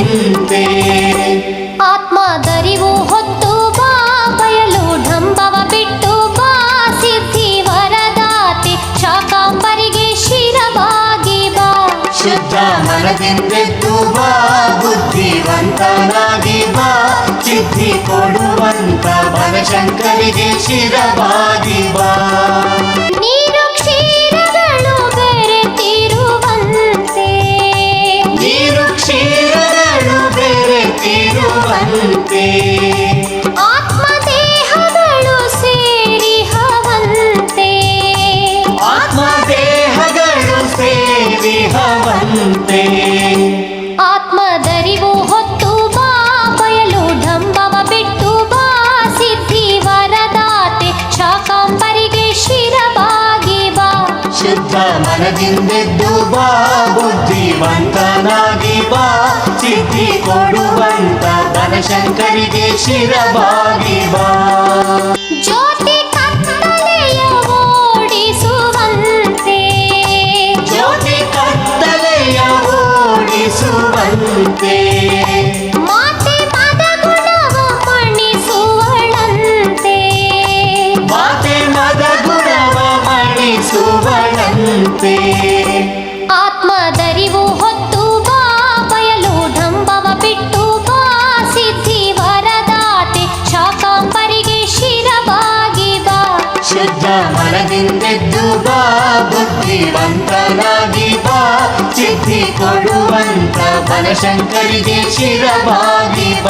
ನಿಂತೆ. ಆತ್ಮದರಿವು ಹೊತ್ತು ಬಾ ಬಯಲು ಢಂಬವ ಬಿಟ್ಟು ಬಾ ಸಿದ್ಧಿ ವರದಾತೆ ಶಾಕಾಂಬರಿಗೆ ಶಿರವಾಗಿ ಬಾ. ಶುದ್ಧ ಮನದಿಂದೆದ್ದು ಬಾ ಬುದ್ಧಿವಂತನಾಗಿ ಬಾ ಸಿದ್ಧಿ ಕೊಡುವಂತ ಬನಶಂಕರಿಗೆ ಶಿರವಾಗಿ ಬಾ. ನೀರು ಕ್ಷೀರಗಳು ಬೆರೆತಿರುವಂತೆ ನೀರು ಕ್ಷೀರಗಳು ಬೆರೆತಿರುವಂತೆ ಆತ್ಮದೇಹಗಳು ಸೇರಿಹವಂತೆ ಆತ್ಮದೇಹಗಳು ಸೇರಿಹವಂತೆ. ಆತ್ಮದರಿವು ಹೊತ್ತು ಬಾ ಬಯಲು ಢಂಬವ ಬಿಟ್ಟು ಬಾ ಸಿದ್ಧಿ ವರದಾತೆ ಶಾಕಾಂಬರಿಗೆ ಶಿರವಾಗಿ ಬಾ. ಶುದ್ಧ ಮನದಿಂದೆದ್ದು ಬಾ ಬುದ್ಧಿವಂತನಾಗಿ ಬಾ ಸಿದ್ಧಿ ಕೊಡುವಂತ ಬನಶಂಕರಿಗೆ ಶಿರವಾಗಿ ಬಾ. ಜ್ಯೋತಿ ಕತ್ತಲೆಯ ಓಡಿಸುವಂತೆ ಜ್ಯೋತಿ ಕತ್ತಲೆಯ ಓಡಿಸುವಂತೆ ಮಾತೆ ಮದ ಗುಣವ ಮಣಿಸುವಳಂತೆ ಮಾತೆ ಮದ ಗುಣವ ಮಣಿಸುವಳಂತೆ. ಆತ್ಮದರಿವು ಹೊತ್ತು ಬಾ ಬಯಲು ಢಂಬವ ಬಿಟ್ಟು ಬಾ ಸಿದ್ಧಿ ವರದಾತೆ ಶಾಕಾಂಬರಿಗೆ ಶಿರವಾಗಿ ಬಾ. ಶುದ್ಧ ಮನದಿಂದೆದ್ದು ಬಾ ಬುದ್ಧಿವಂತನಾಗಿ ಬಾ ಸಿದ್ಧಿ ಕೊಡುವಂತ ಬನಶಂಕರಿಗೆ ಶಿರವಾಗಿ ಬಾ.